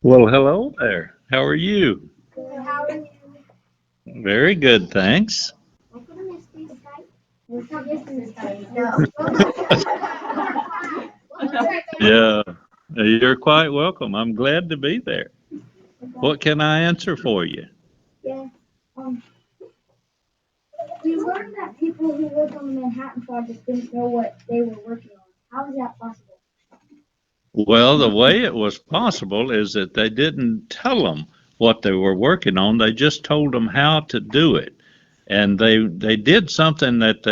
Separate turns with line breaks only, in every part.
Well, hello there. How are you?
Good, how are you?
Very good, thanks.
Welcome to Misty's site. Welcome to Misty's site. No.
Yeah, you're quite welcome. I'm glad to be there. What can I answer for you?
Yeah. Um, we learned that people who worked on the Manhattan Project didn't know what they were working on. How is that possible?
Well, the way it was possible is that they didn't tell them what they were working on. They just told them how to do it. And they did something that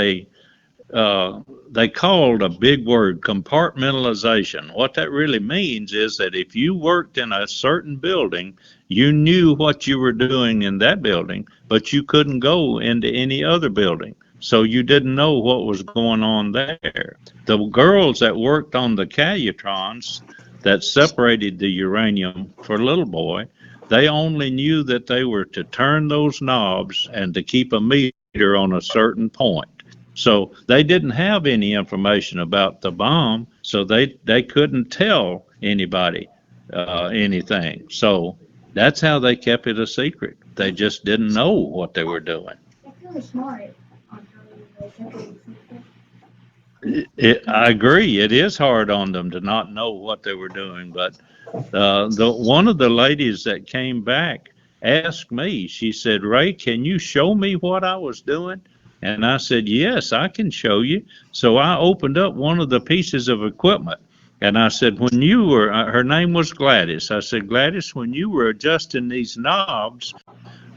uh, they called a big word, compartmentalization. What that really means is that if you worked in a certain building, you knew what you were doing in that building, but you couldn't go into any other building. So you didn't know what was going on there. The girls that worked on the calutrons that separated the uranium for little boy, they only knew that they were to turn those knobs and to keep a meter on a certain point. So they didn't have any information about the bomb, so they couldn't tell anybody anything. So that's how they kept it a secret. They just didn't know what they were doing.
That's really smart on how they kept it secret.
I agree. It is hard on them to not know what they were doing, but the one of the ladies that came back asked me. She said, "Ray, can you show me what I was doing?" And I said, "Yes, I can show you." So I opened up one of the pieces of equipment, and I said, "When you were," her name was Gladys. I said, "Gladys, when you were adjusting these knobs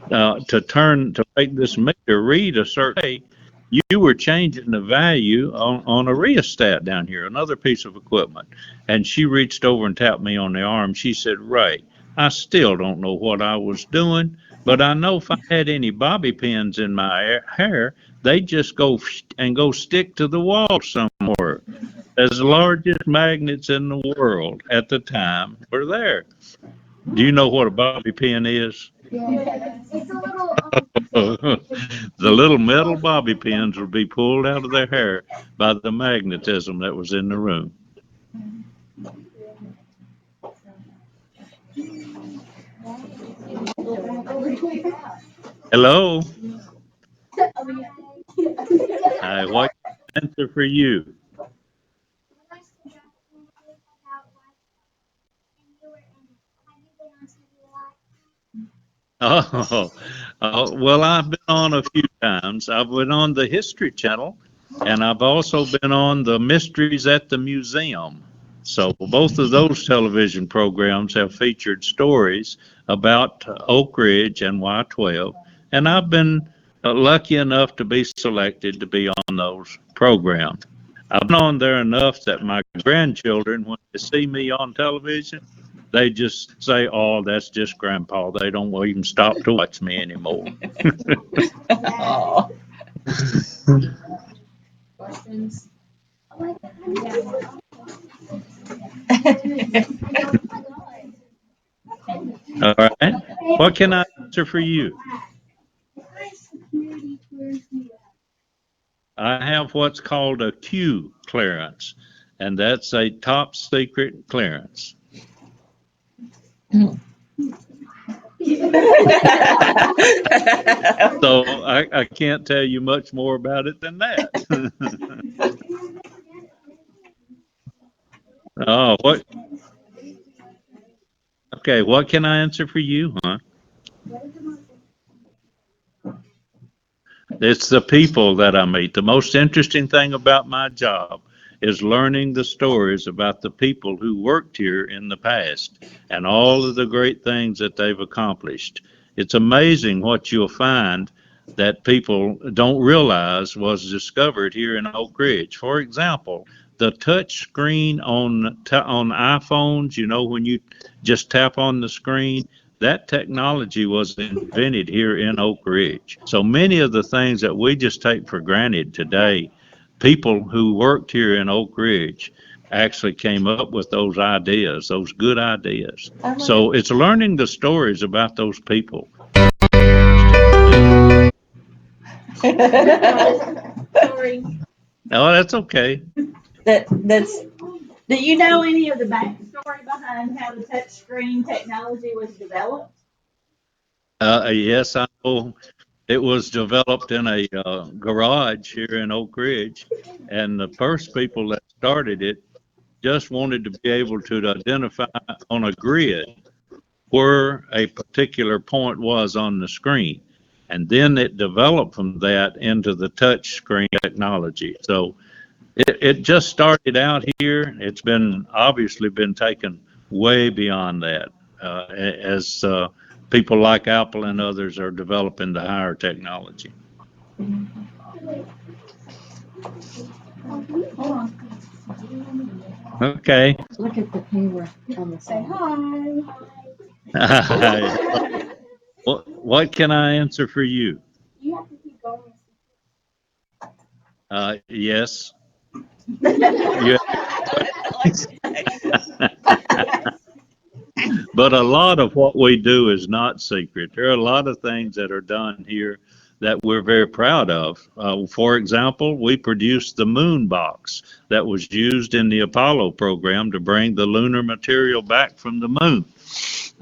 to make this meter read a certain way, you were changing the value on a rheostat down here, another piece of equipment." And she reached over and tapped me on the arm. She said, "Ray, I still don't know what I was doing, but I know if I had any bobby pins in my hair, they'd just go stick to the wall somewhere. As largest magnets in the world at the time were there." Do you know what a bobby pin is?
Yeah. It's a little
The little metal bobby pins would be pulled out of their hair by the magnetism that was in the room. Hello. Hi, what answer for you? Oh, well, I've been on a few times. I've been on the History Channel, and I've also been on the Mysteries at the Museum. So both of those television programs have featured stories about Oak Ridge and Y12, and I've been lucky enough to be selected to be on those programs. I've been on there enough that my grandchildren, when they see me on television, they just say, "Oh, that's just Grandpa." They don't even stop to watch me anymore.
Oh.
questions.
All right. What can I answer for you? I have what's called a Q clearance, and that's a top secret clearance. So I can't tell you much more about it than that. Oh, what? Okay, what can I answer for you, huh? It's the people that I meet. The most interesting thing about my job is learning the stories about the people who worked here in the past and all of the great things that they've accomplished. It's amazing what you'll find that people don't realize was discovered here in Oak Ridge. For example, the touch screen on iPhones, when you just tap on the screen, that technology was invented here in Oak Ridge. So many of the things that we just take for granted today, people who worked here in Oak Ridge actually came up with those ideas, those good ideas. So it's learning the stories about those people.
Sorry.
Oh, that's okay.
That's. Do you know any of the backstory behind behind how the touch screen technology was developed?
Yes, I know. It was developed in a garage here in Oak Ridge, and the first people that started it just wanted to be able to identify on a grid where a particular point was on the screen. And then it developed from that into the touch screen technology. So it just started out here. It's been obviously been taken way beyond that as people like Apple and others are developing the higher technology.
Hold on.
Okay.
Look at the camera on the
Say
side.
hi.
What can I answer for you?
You have to keep going.
Yes. Yeah. But a lot of what we do is not secret. There are a lot of things that are done here that we're very proud of. For example, we produced the moon box that was used in the Apollo program to bring the lunar material back from the moon.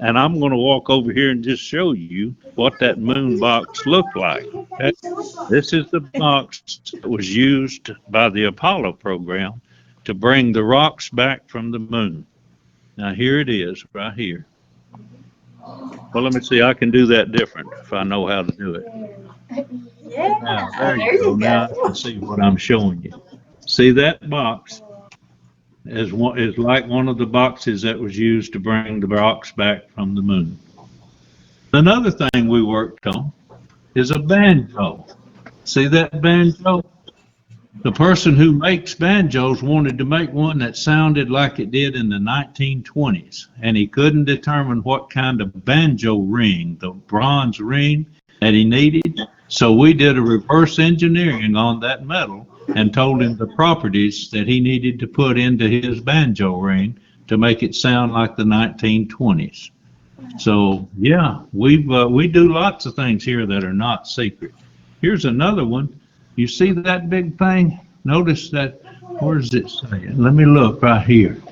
And I'm going to walk over here and just show you what that moon box looked like. Okay? This is the box that was used by the Apollo program to bring the rocks back from the moon. Now here it is, right here. Well, let me see. I can do that different if I know how to do it.
Yeah.
Now, there
There
you go.
you
Now I
go.
can see what I'm showing you. See that box is like one of the boxes that was used to bring the rocks back from the moon. Another thing we worked on is a banjo. See that banjo? The person who makes banjos wanted to make one that sounded like it did in the 1920s, and he couldn't determine what kind of banjo ring, the bronze ring that he needed. So we did a reverse engineering on that metal and told him the properties that he needed to put into his banjo ring to make it sound like the 1920s. So yeah, we do lots of things here that are not secret. Here's another one. You see that big thing? Notice that, where does it say? Let me look right here.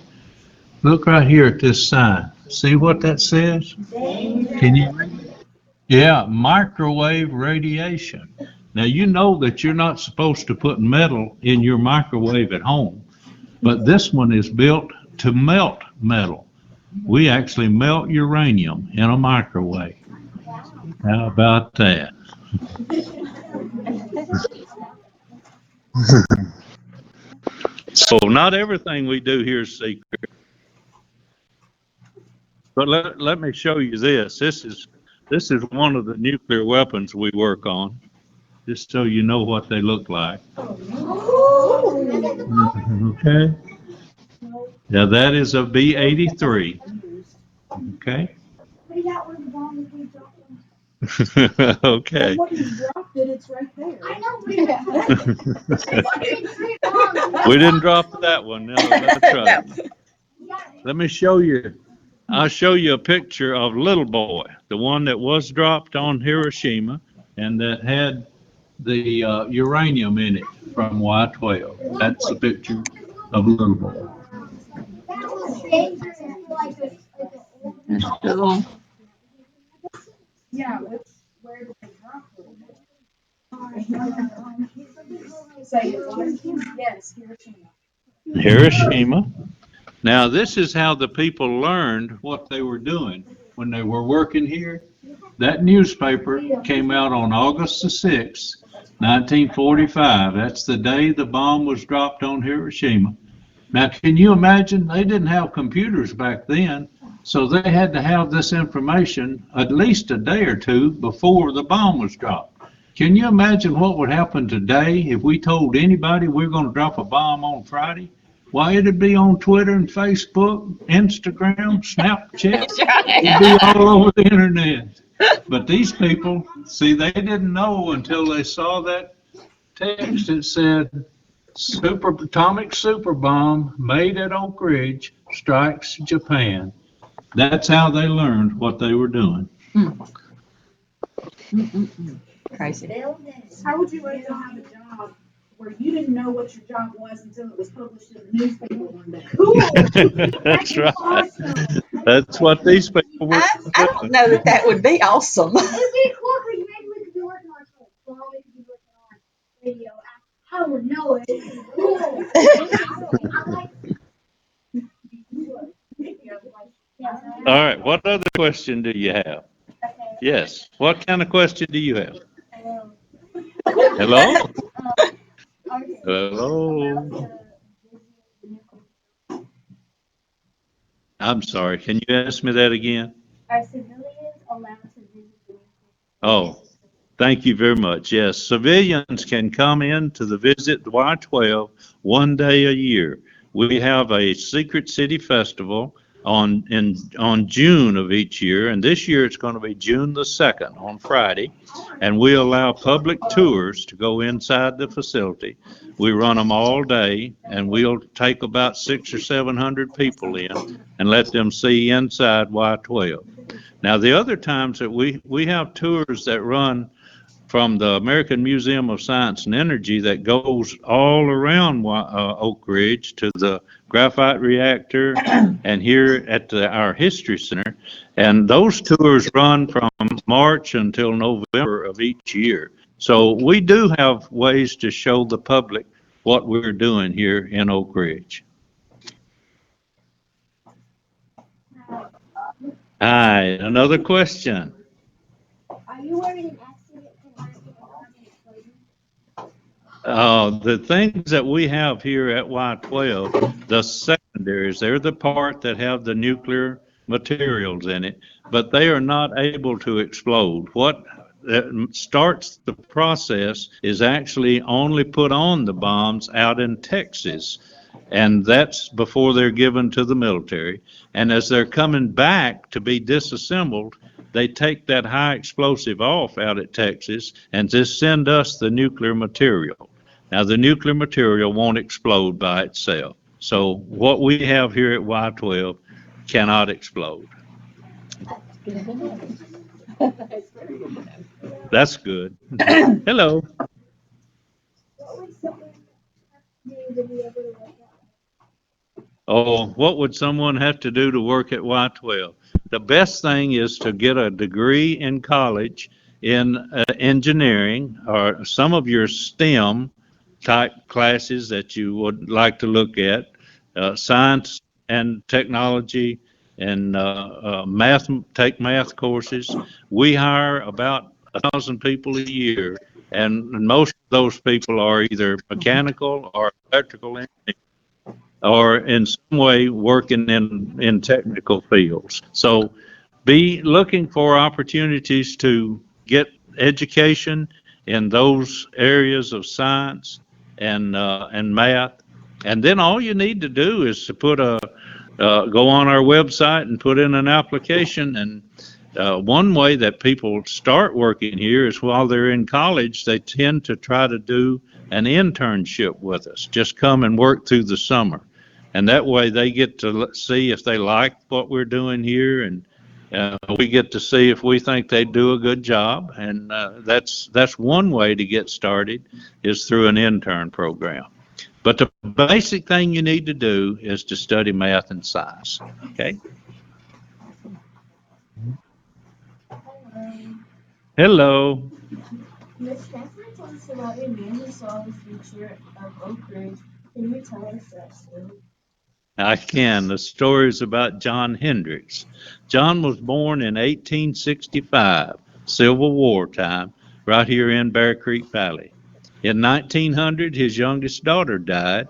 Look right here at this sign. See what that says? Can you read it? Yeah, microwave radiation. Now you know that you're not supposed to put metal in your microwave at home, but this one is built to melt metal. We actually melt uranium in a microwave. How about that? So not everything we do here is secret. But let me show you this. This is one of the nuclear weapons we work on, just so you know what they look like. Okay. Now that is a B-83. Okay. Okay.
When you dropped it, it's right there.
I know,
We didn't drop that one. No, that's right. Let me show you. I'll show you a picture of Little Boy, the one that was dropped on Hiroshima and that had the uranium in it from Y-12. That's the picture of Little Boy.
That was dangerous.
That's cool.
Yeah, where did they drop it? Say it, like, yes, Hiroshima.
Hiroshima. Now, this is how the people learned what they were doing when they were working here. That newspaper came out on August the 6th, 1945. That's the day the bomb was dropped on Hiroshima. Now, can you imagine? They didn't have computers back then, so they had to have this information at least a day or two before the bomb was dropped. Can you imagine what would happen today if we told anybody we're going to drop a bomb on Friday? Why, it'd be on Twitter and Facebook, Instagram, Snapchat. It'd be all over the internet. But these people, see, they didn't know until they saw that text that said, atomic super bomb made at Oak Ridge strikes Japan. That's how they learned what they were doing.
Crazy.
How would you like to have a job where you didn't know what your job was until it was published in the newspaper one day.
Cool.
That's right.
Awesome.
That's what these people were
I don't know that that would be awesome.
It'd be cool because maybe we could be working on it. Well, we could be working on radio. I would know it. It'd be cool. I like.
All right, what other question do you have? Yes, what kind of question do you have? Hello? Hello? I'm sorry, can you ask me that again?
Are civilians allowed to visit the nuclear?
Oh, thank you very much. Yes, civilians can come in to the Visit Y12 one day a year. We have a Secret City Festival on June of each year, and this year it's going to be June the 2nd on Friday, and we allow public tours to go inside the facility. We run them all day, and we'll take about 600 or 700 people in and let them see inside Y12. Now, the other times that we have tours that run from the American Museum of Science and Energy that goes all around Oak Ridge to the graphite reactor and here at our History Center. And those tours run from March until November of each year. So we do have ways to show the public what we're doing here in Oak Ridge. Hi, another question.
Are you worried an accident can happen without an explosion?
The things that we have here at Y12, the secondaries, they're the part that have the nuclear materials in it, but they are not able to explode. What starts the process is actually only put on the bombs out in Texas, and that's before they're given to the military. And as they're coming back to be disassembled, they take that high explosive off out at Texas and just send us the nuclear material. Now, the nuclear material won't explode by itself. So what we have here at Y12 cannot explode. That's good. Hello.
What would someone do to be able to work out?
Oh, what would someone have to do to work at Y12? The best thing is to get a degree in college in engineering or some of your STEM type classes that you would like to look at, science and technology and math, take math courses. We hire about 1,000 people a year, and most of those people are either mechanical or electrical engineers, or in some way working in technical fields. So be looking for opportunities to get education in those areas of science and math. And then all you need to do is to put go on our website and put in an application. And one way that people start working here is while they're in college, they tend to try to do an internship with us. Just come and work through the summer. And that way they get to see if they like what we're doing here, and we get to see if we think they do a good job. And that's one way to get started, is through an intern program. But the basic thing you need to do is to study math and science. Okay? Hello.
Miss Stanford told us about your man who saw the future of Oak Ridge. Can you tell us that story?
I can. The story is about John Hendricks. John was born in 1865, Civil War time, right here in Bear Creek Valley. In 1900, his youngest daughter died.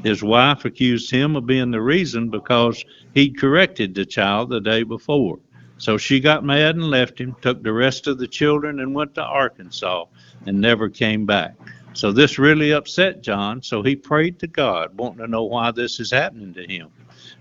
His wife accused him of being the reason because he'd corrected the child the day before. So she got mad and left him, took the rest of the children and went to Arkansas and never came back. So this really upset John, so he prayed to God, wanting to know why this is happening to him.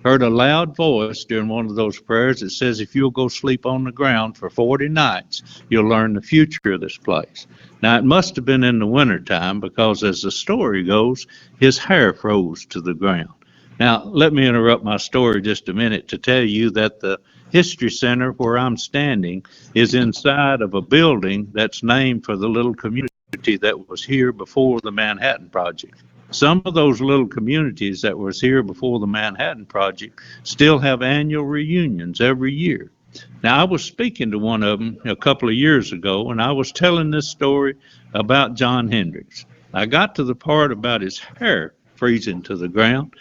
Heard a loud voice during one of those prayers that says, if you'll go sleep on the ground for 40 nights, you'll learn the future of this place. Now, it must have been in the wintertime because, as the story goes, his hair froze to the ground. Now, let me interrupt my story just a minute to tell you that the History Center where I'm standing is inside of a building that's named for the little community that was here before the Manhattan Project. Some of those little communities that was here before the Manhattan Project still have annual reunions every year. Now, I was speaking to one of them a couple of years ago, and I was telling this story about John Hendricks. I got to the part about his hair freezing to the ground,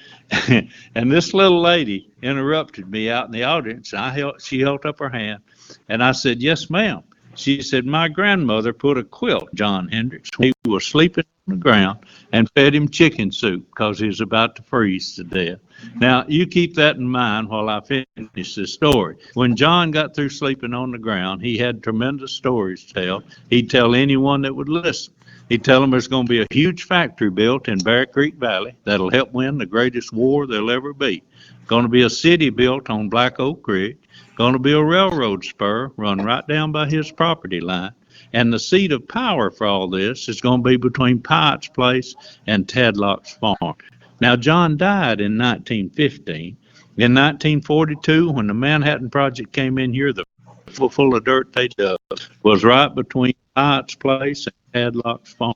and this little lady interrupted me out in the audience. She held up her hand, and I said, "Yes, ma'am." She said, "My grandmother put a quilt on John Hendricks when he was sleeping on the ground and fed him chicken soup because he was about to freeze to death." Now, you keep that in mind while I finish this story. When John got through sleeping on the ground, he had tremendous stories to tell. He'd tell anyone that would listen. He'd tell them there's going to be a huge factory built in Bear Creek Valley that'll help win the greatest war there'll ever be. Going to be a city built on Black Oak Creek. Going to be a railroad spur run right down by his property line. And the seat of power for all this is going to be between Pyatt's Place and Tadlock's Farm. Now, John died in 1915. In 1942, when the Manhattan Project came in here, the full of dirt they dug was right between Pyatt's Place and Tadlock's Farm.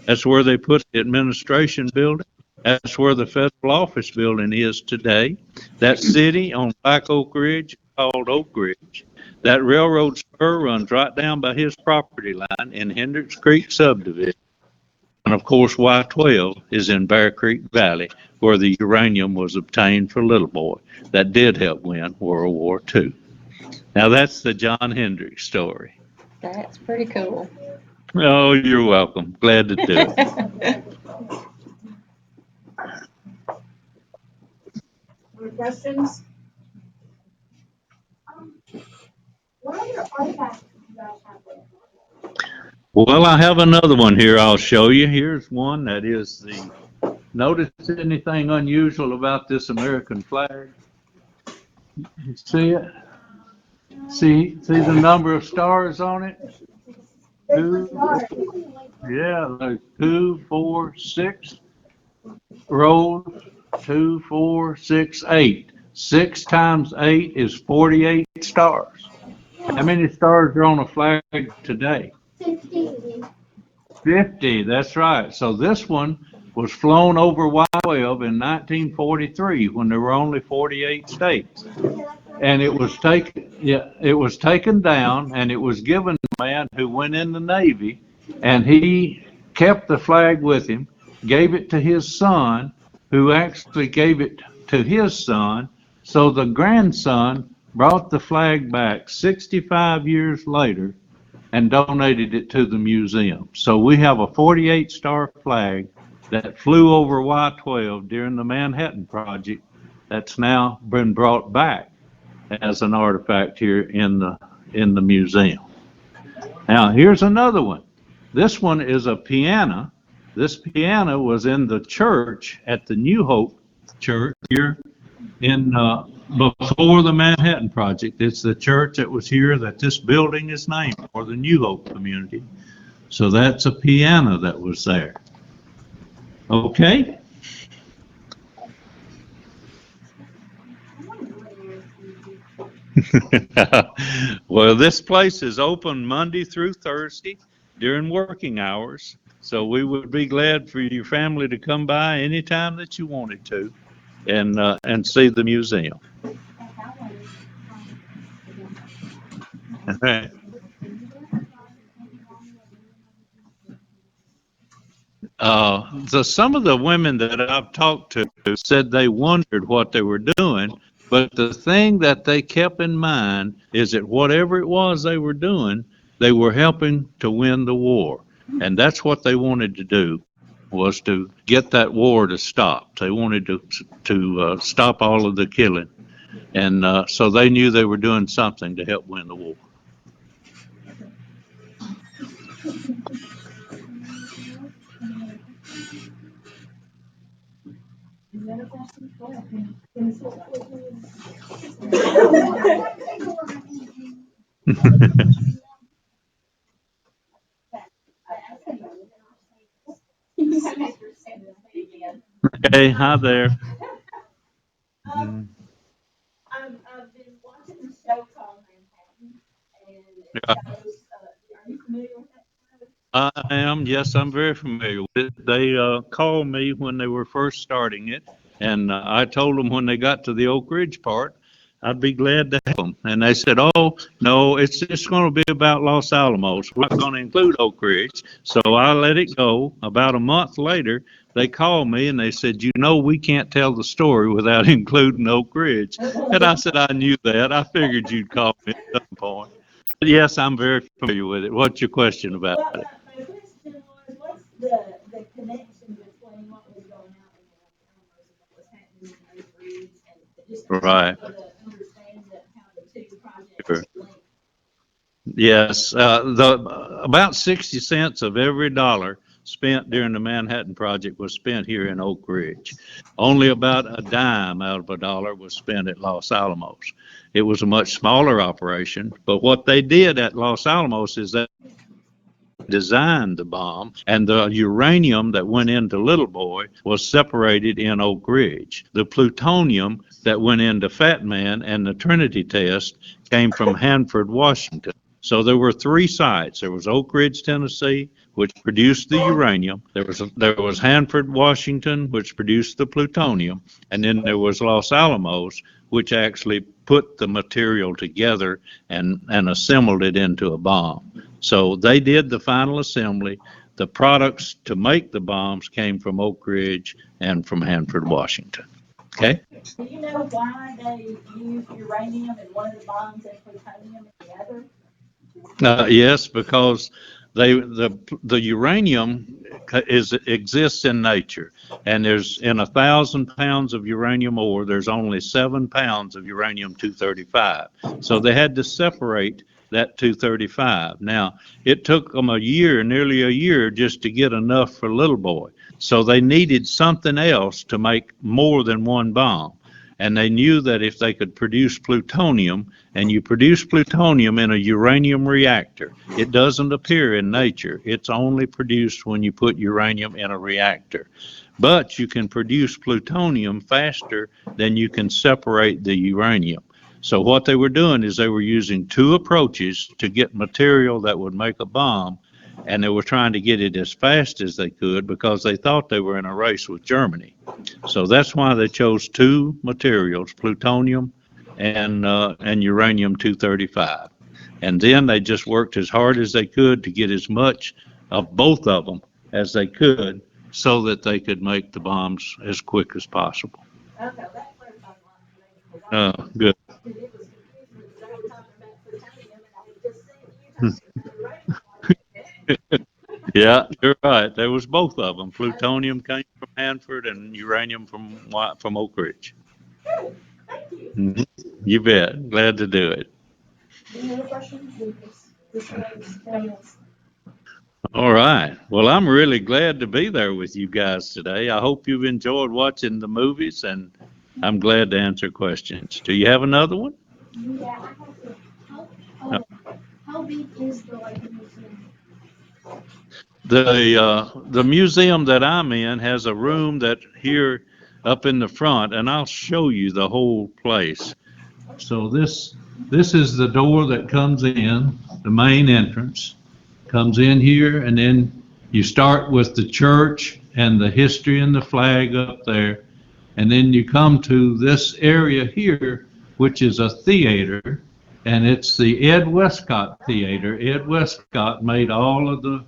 That's where they put the administration building. That's where the federal office building is today. That city on Black Oak Ridge is called Oak Ridge. That railroad spur runs right down by his property line in Hendricks Creek subdivision. And of course, Y-12 is in Bear Creek Valley, where the uranium was obtained for Little Boy. That did help win World War II. Now, that's the John Hendricks story.
That's pretty cool.
Oh, you're welcome. Glad to do it.
Any questions?
What other artifacts do you guys have there?
Well, I have another one here I'll show you. Here's one that is the, notice anything unusual about this American flag? You see it? See the number of stars on it?
There's
Two,
the stars.
yeah, there's 2, 4, 6 rows, 2, 4, 6, 8. 6 times 8 is 48 stars. How many stars are on a flag today?
50.
50, that's right. So this one was flown over Y-12 in 1943 when there were only 48 states. And it was taken down, and it was given to a man who went in the Navy, and he kept the flag with him, gave it to his son, who actually gave it to his son. So the grandson brought the flag back 65 years later and donated it to the museum. So we have a 48-star flag that flew over Y-12 during the Manhattan Project that's now been brought back as an artifact here in the museum. Now, here's another one. This one is a piano. This piano was in the church at the New Hope Church here in before the Manhattan Project. It's the church that was here that this building is named for, the New Hope community. So that's a piano that was there. Okay. Well, this place is open Monday through Thursday during working hours. So we would be glad for your family to come by anytime that you wanted to and see the museum. All right. Some of the women that I've talked to said they wondered what they were doing, but the thing that they kept in mind is that whatever it was they were doing, they were helping to win the war. And that's what they wanted to do, was to get that war to stop. They wanted to stop all of the killing. And so they knew they were doing something to help win the war.
Any other questions? Go ahead.
Okay, hi there.
I've been watching the show called Manhattan, and it
Yeah.
shows, are you familiar with that show?
I am. Yes, I'm very familiar with it. They called me when they were first starting it, and I told them when they got to the Oak Ridge part, I'd be glad to help them. And they said, "Oh, no, it's just going to be about Los Alamos. We're not going to include Oak Ridge." So I let it go. About a month later, they called me and they said, "You know, we can't tell the story without including Oak Ridge." And I said, "I knew that. I figured you'd call me at some point." But yes, I'm very familiar with it. What's your question about
Well,
it?
my question was, what's the connection between what was going on in the Los Alamos and what was happening in Oak Ridge, and just
Right.
for the understanding of how the two
Sure.
projects link?
Yes, the about 60 cents of every dollar spent during the Manhattan Project was spent here in Oak Ridge. Only about a dime out of a dollar was spent at Los Alamos. It was a much smaller operation, but what they did at Los Alamos is they designed the bomb, and the uranium that went into Little Boy was separated in Oak Ridge. The plutonium that went into Fat Man and the Trinity test came from Hanford, Washington. So there were three sites. There was Oak Ridge, Tennessee, which produced the uranium. There was Hanford, Washington, which produced the plutonium, and then there was Los Alamos, which actually put the material together and assembled it into a bomb. So they did the final assembly. The products to make the bombs came from Oak Ridge and from Hanford, Washington. Okay?
Do you know why they used uranium in one of the bombs and plutonium in the other?
Yes, because the uranium exists in nature, and there's in 1,000 pounds of uranium ore, there's only 7 pounds of uranium 235. So they had to separate that 235. Now it took them nearly a year, just to get enough for Little Boy. So they needed something else to make more than one bomb. And they knew that if they could produce plutonium, and you produce plutonium in a uranium reactor, it doesn't appear in nature. It's only produced when you put uranium in a reactor. But you can produce plutonium faster than you can separate the uranium. So what they were doing is they were using two approaches to get material that would make a bomb, and they were trying to get it as fast as they could because they thought they were in a race with Germany. So that's why they chose two materials, plutonium and uranium 235. And then they just worked as hard as they could to get as much of both of them as they could so that they could make the bombs as quick as possible.
Okay, that clarifies a lot for me.
Good.
Because it was confusing because I was talking about plutonium and I had just seen you talking about uranium.
Yeah, you're right. There was both of them. Plutonium came from Hanford and uranium from Oak Ridge.
Thank you.
Mhm. You bet. Glad to do it.
Any other questions? This was 10 minutes.
All right. Well, I'm really glad to be there with you guys today. I hope you've enjoyed watching the movies, and I'm glad to answer questions. Do you have another one?
Yeah, I have to. How big is the museum?
The museum that I'm in has a room that here up in the front, and I'll show you the whole place. So this is the door that comes in, the main entrance. Comes in here, and then you start with the church and the history and the flag up there, and then you come to this area here, which is a theater, and it's the Ed Westcott Theater. Ed Westcott made all of the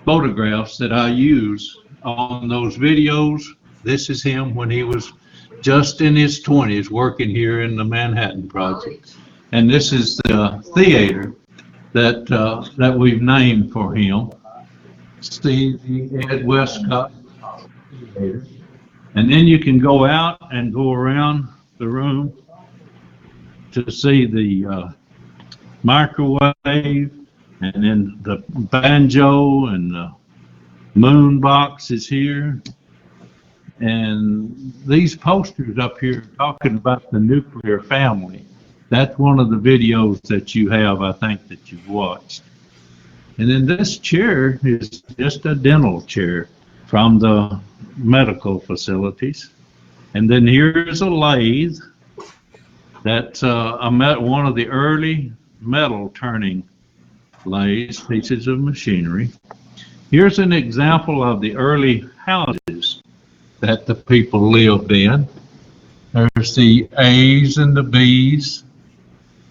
photographs that I use on those videos. This is him when he was just in his 20s working here in the Manhattan Project, and this is the theater that we've named for him. See the Ed Westcott Theater. And then you can go out and go around the room to see the microwave, and then the banjo and the moon box is here. And these posters up here talking about the nuclear family. That's one of the videos that you have, I think, that you've watched. And then this chair is just a dental chair from the medical facilities. And then here's a lathe that's one of the early metal turning lathes, pieces of machinery. Here's an example of the early houses that the people lived in. There's the A's and the B's,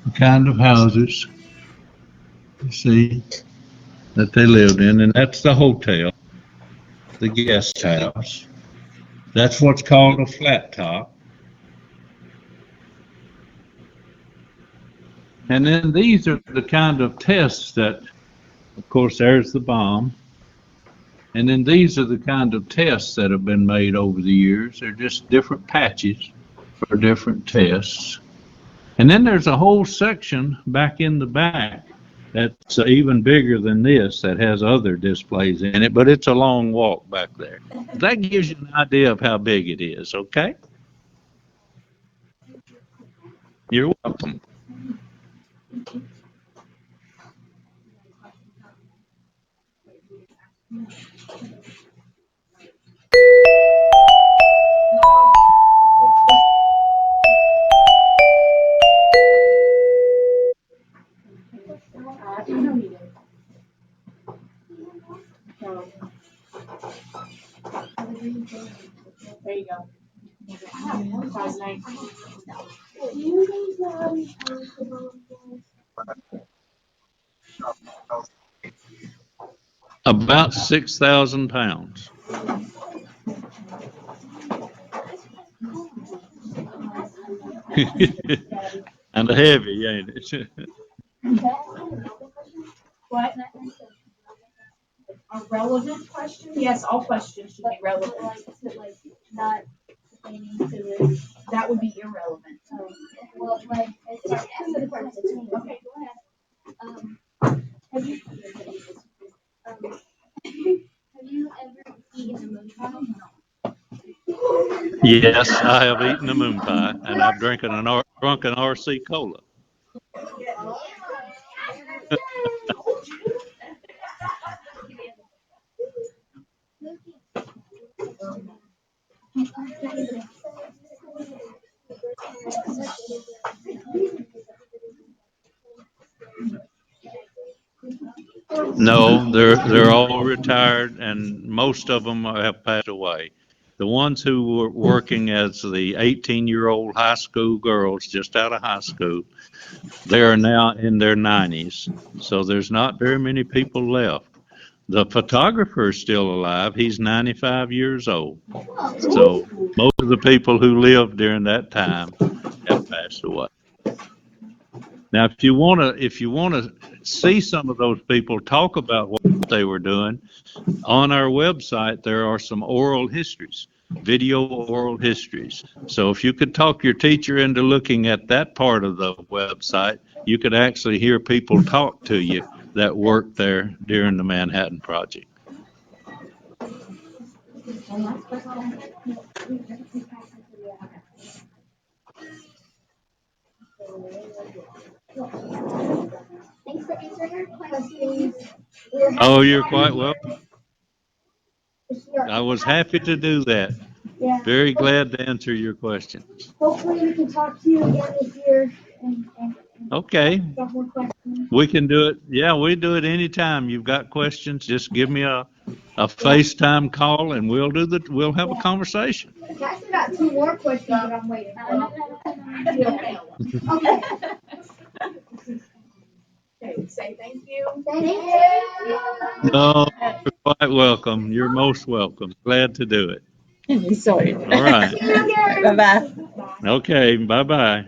the kind of houses, you see, that they lived in, and that's the hotel, the guest house. That's what's called a flat top. And then these are the kind of tests that, of course, there's the bomb. And then these are the kind of tests that have been made over the years. They're just different patches for different tests. And then there's a whole section back in the back that's even bigger than this that has other displays in it, but it's a long walk back there. That gives you an idea of how big it is, okay? You're welcome.
I know you did. There you go. Size 9.
About 6,000 pounds. And heavy, ain't it?
What? A relevant question? Yes, all questions should be relevant.
Like, not pertaining to this.
That would be irrelevant.
Well, like, it's for the purpose.
Okay, go ahead.
Have you, have you ever eaten a moon pie?
Yes, I have eaten a moon pie, and I've drunk an RC cola. No, they're all retired, and most of them have passed away. The ones who were working as the 18-year-old high school girls just out of high school, they are now in their 90s. So there's not very many people left. The photographer is still alive. He's 95 years old. So most of the people who lived during that time have passed away. Now, if you want to see some of those people talk about what they were doing, on our website there are some oral histories, video oral histories. So if you could talk your teacher into looking at that part of the website, you could actually hear people talk to you that worked there during the Manhattan Project.
Thanks for answering our questions.
Oh, you're quite welcome. I was happy to do that.
Yeah.
Very glad to answer your questions.
Hopefully we can talk to you again this year and
Okay,
get more questions.
we can do it. Yeah, we do it anytime. You've got questions, just give me a FaceTime call and we'll have a conversation.
I still got 2 more questions that I'm waiting for. Okay.
Okay, say thank you.
Thank you.
No, you're quite welcome. You're most welcome. Glad to do it.
Sorry.
All right.
See you again.
Bye-bye.
Okay, bye-bye.